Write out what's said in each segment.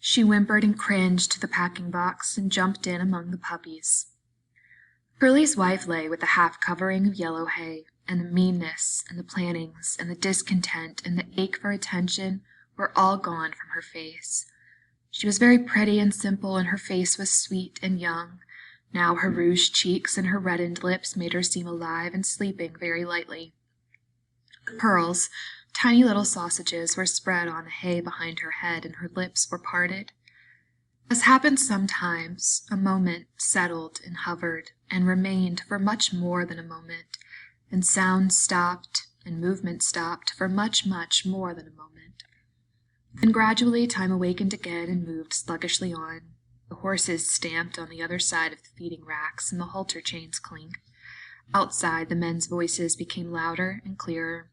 She whimpered and cringed to the packing box and jumped in among the puppies. Burleys Wife lay with a half-covering of yellow hay, and the meanness and the plannings and the discontent and the ache for attention were all gone from her face. She was very pretty and simple, and her face was sweet and young. Now her rouged cheeks and her reddened lips made her seem alive and sleeping very lightly. Pearls, tiny little sausages, were spread on the hay behind her head, and her lips were parted. As happens sometimes, a moment settled and hovered, and remained for much more than a moment, and sound stopped, and movement stopped for much, much more than a moment. Then gradually time awakened again and moved sluggishly on. The horses stamped on the other side of the feeding racks, and the halter chains clinked. Outside, the men's voices became louder and clearer.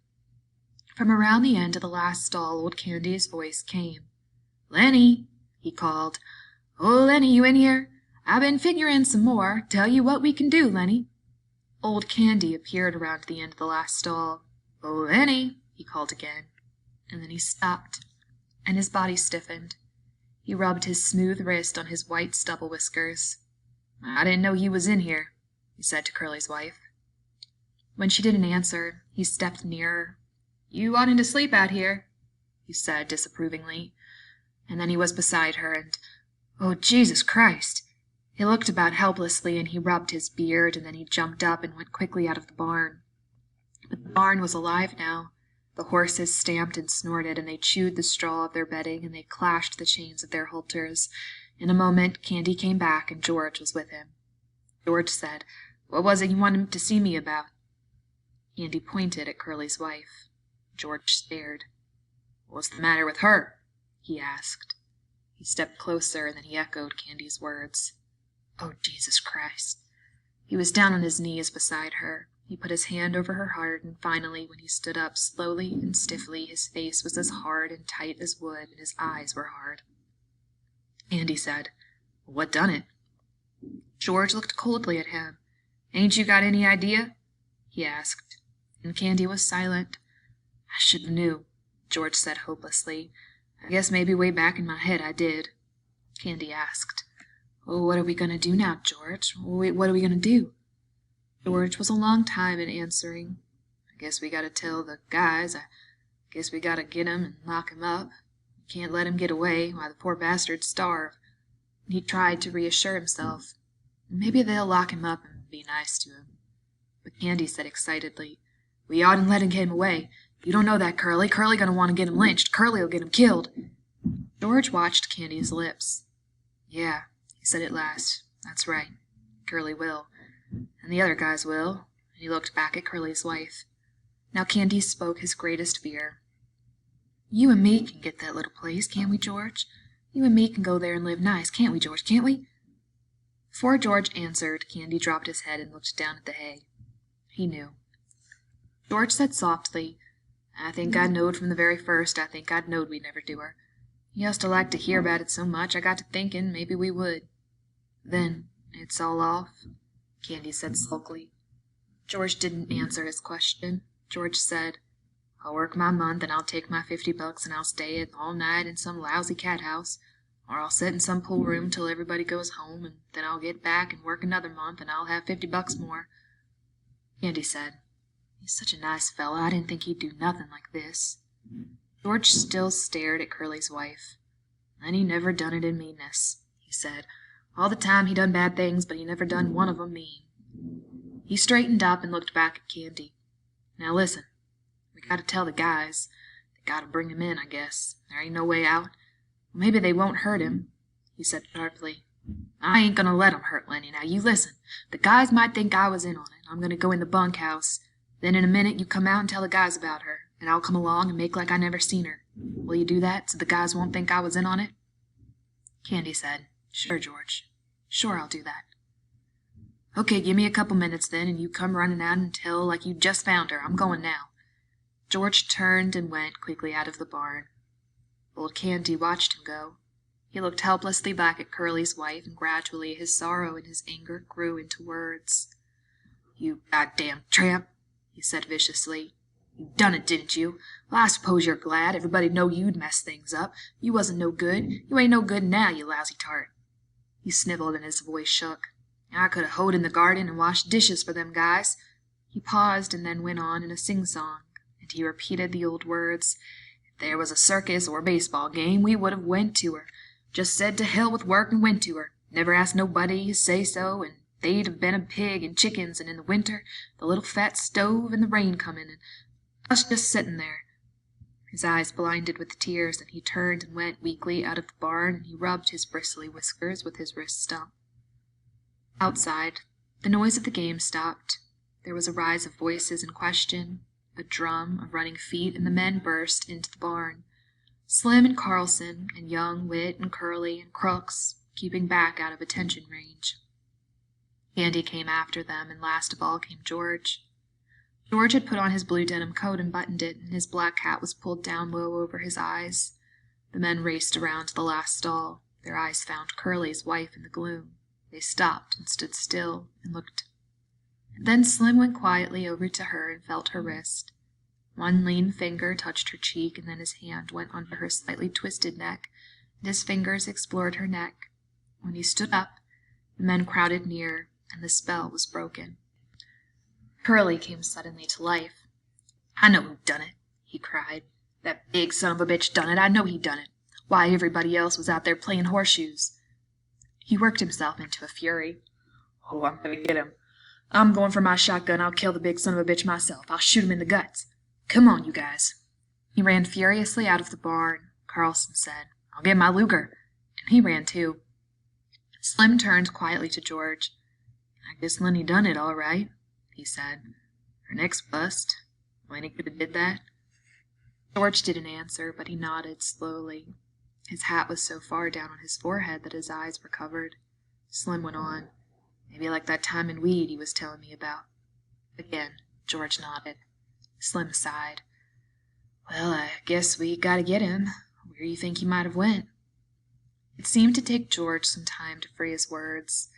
From around the end of the last stall, old Candy's voice came. "Lenny," he called. "Oh, Lenny, you in here? I've been figuring some more. Tell you what we can do, Lenny." Old Candy appeared around the end of the last stall. "Oh, Lenny," he called again. And then he stopped, and his body stiffened. He rubbed his smooth wrist on his white stubble whiskers. "I didn't know you was in here," he said to Curly's wife. When she didn't answer, he stepped nearer. "You wanting to sleep out here?" he said disapprovingly. And then he was beside her, and, oh, Jesus Christ! He looked about helplessly, and he rubbed his beard, and then he jumped up and went quickly out of the barn. But the barn was alive now. The horses stamped and snorted, and they chewed the straw of their bedding, and they clashed the chains of their halters. In a moment, Candy came back, and George was with him. George said, "What was it you wanted to see me about?" Candy pointed at Curly's wife. George stared. "What's the matter with her?" he asked. He stepped closer, and then he echoed Candy's words. Oh, Jesus Christ! He was down on his knees beside her. He put his hand over her heart, and finally, when he stood up slowly and stiffly, his face was as hard and tight as wood, and his eyes were hard. Candy said, "What done it?" George looked coldly at him. "Ain't you got any idea?" he asked. And Candy was silent. "I should have knew," George said hopelessly. "I guess maybe way back in my head I did." Candy asked, "Oh, what are we going to do now, George? What are we going to do?" George was a long time in answering. "I guess we got to tell the guys. I guess we got to get him and lock him up. We can't let him get away. Why, the poor bastard'd starve." And he tried to reassure himself. "Maybe they'll lock him up and be nice to him." But Candy said excitedly, "We oughtn't let him get away. You don't know that, Curly. Curly gonna want to get him lynched. Curly'll get him killed." George watched Candy's lips. "Yeah," he said at last. "That's right. Curly will. And the other guys will." And he looked back at Curly's wife. Now Candy spoke his greatest fear. "You and me can get that little place, can't we, George? You and me can go there and live nice, can't we, George, can't we?" Before George answered, Candy dropped his head and looked down at the hay. He knew. George said softly, "I think I knowed from the very first. I think I'd knowed we'd never do her. You used to like to hear about it so much, I got to thinking maybe we would." "Then it's all off?" Candy said sulkily. George didn't answer his question. George said, "I'll work my month, and I'll take my $50, and I'll stay all night in some lousy cat house, or I'll sit in some pool room till everybody goes home, and then I'll get back and work another month, and I'll have $50 more." Candy said, "He's such a nice fellow, I didn't think he'd do nothing like this." George still stared at Curly's wife. "And he never done it in meanness," he said. "All the time he done bad things, but he never done one of 'em mean." He straightened up and looked back at Candy. "Now listen, we gotta tell the guys. They gotta bring him in, I guess. There ain't no way out. Well, maybe they won't hurt him," he said sharply. "I ain't gonna let 'em hurt Lenny. Now you listen. The guys might think I was in on it. I'm gonna go in the bunkhouse. Then in a minute you come out and tell the guys about her, and I'll come along and make like I never seen her. Will you do that, so the guys won't think I was in on it?" Candy said, "Sure, George. Sure, I'll do that." "Okay, give me a couple minutes then, and you come running out and tell like you just found her. I'm going now." George turned and went quickly out of the barn. Old Candy watched him go. He looked helplessly back at Curly's wife, and gradually his sorrow and his anger grew into words. "You goddamn tramp," he said viciously. You done it, didn't you? Well, I suppose you're glad. Everybody'd know you'd mess things up. You wasn't no good. You ain't no good now, you lousy tart." He sniveled and his voice shook. "I could have hoed in the garden and washed dishes for them guys." He paused and then went on in a sing-song, and he repeated the old words. "If there was a circus or a baseball game, we would have went to her. Just said to hell with work and went to her. Never asked nobody to say so, and they'd have been a pig and chickens, and in the winter, the little fat stove and the rain comin', and us just sitting there." His eyes blinded with tears, and he turned and went weakly out of the barn, and he rubbed his bristly whiskers with his wrist stump. Outside, the noise of the game stopped. There was a rise of voices and question, a drum of running feet, and the men burst into the barn. Slim and Carlson, and Young, Wit, and Curly, and Crooks, keeping back out of attention range. Candy came after them, and last of all came George. George had put on his blue denim coat and buttoned it, and his black hat was pulled down low over his eyes. The men raced around to the last stall. Their eyes found Curly's wife in the gloom. They stopped and stood still and looked. Then Slim went quietly over to her and felt her wrist. One lean finger touched her cheek, and then his hand went under her slightly twisted neck, and his fingers explored her neck. When he stood up, the men crowded near, and the spell was broken. Curly came suddenly to life. "I know who done it," he cried. "That big son of a bitch done it. I know he done it. Why, everybody else was out there playing horseshoes." He worked himself into a fury. "Oh, I'm gonna get him. I'm going for my shotgun. I'll kill the big son of a bitch myself. I'll shoot him in the guts. Come on, you guys." He ran furiously out of the barn. Carlson said, "I'll get my Luger," and he ran too. Slim turned quietly to George. "I guess Lenny done it all right," he said. "Her neck's bust. Lenny could have did that." George didn't answer, but he nodded slowly. His hat was so far down on his forehead that his eyes were covered. Slim went on. "Maybe like that time in Weed he was telling me about." Again, George nodded. Slim sighed. "Well, I guess we gotta get him. Where do you think he might have went?" It seemed to take George some time to free his words.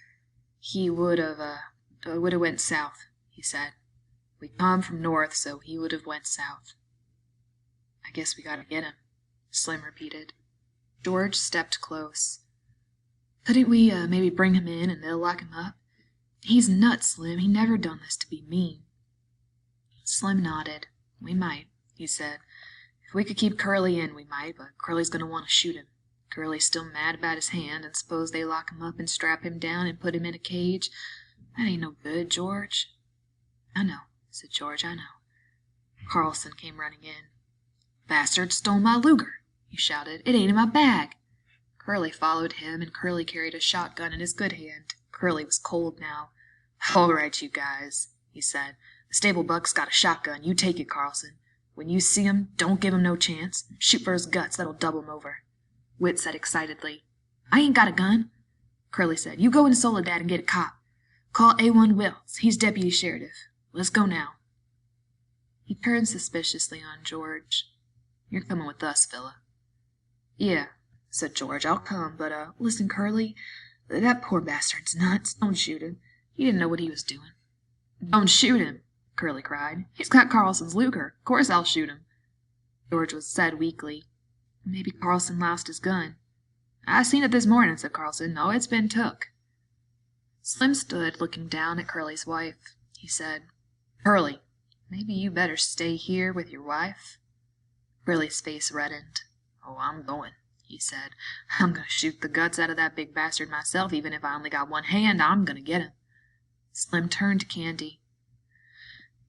"He would have went south," he said. "We come from north, so he would have went south." "I guess we gotta get him," Slim repeated. George stepped close. "Couldn't we maybe bring him in and they'll lock him up? He's nuts, Slim. He never done this to be mean." Slim nodded. "We might," he said. "If we could keep Curly in, we might, but Curly's going to want to shoot him. Curly's still mad about his hand, and suppose they lock him up and strap him down and put him in a cage. That ain't no good, George." "I know," said George, "I know." Carlson came running in. "Bastard stole my Luger," he shouted. "It ain't in my bag." Curly followed him, and Curly carried a shotgun in his good hand. Curly was cold now. "All right, you guys," he said. "The stable buck's got a shotgun. You take it, Carlson. When you see him, don't give him no chance. Shoot for his guts. That'll double him over." Wit said excitedly, "I ain't got a gun." Curly said, "You go into Soledad and get a cop. Call A1 Wills. He's deputy sheriff. Let's go now." He turned suspiciously on George. "You're coming with us, fella." "Yeah," said George, "I'll come, but listen, Curly, that poor bastard's nuts. Don't shoot him. He didn't know what he was doing." "Don't shoot him," Curly cried. "He's got Carlson's Luger. Of course I'll shoot him." George said weakly, "Maybe Carlson lost his gun." "I seen it this morning," said Carlson. "No, it's been took." Slim stood looking down at Curly's wife. He said, "Curly, maybe you better stay here with your wife." Curly's face reddened. "Oh, I'm going," he said. "I'm going to shoot the guts out of that big bastard myself, even if I only got one hand. I'm going to get him." Slim turned to Candy.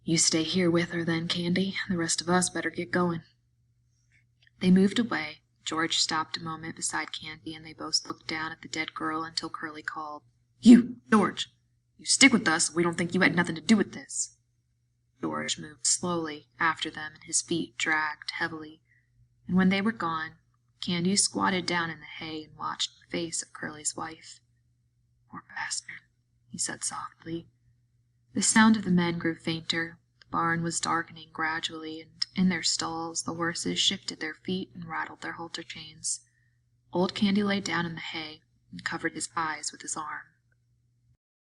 "You stay here with her then, Candy. The rest of us better get going." They moved away. George stopped a moment beside Candy, and they both looked down at the dead girl until Curly called, "You, George! You stick with us, or we don't think you had nothing to do with this." George moved slowly after them, and his feet dragged heavily. And when they were gone, Candy squatted down in the hay and watched the face of Curly's wife. "Poor bastard," he said softly. The sound of the men grew fainter. The barn was darkening gradually, and in their stalls the horses shifted their feet and rattled their halter chains. Old Candy lay down in the hay and covered his eyes with his arm.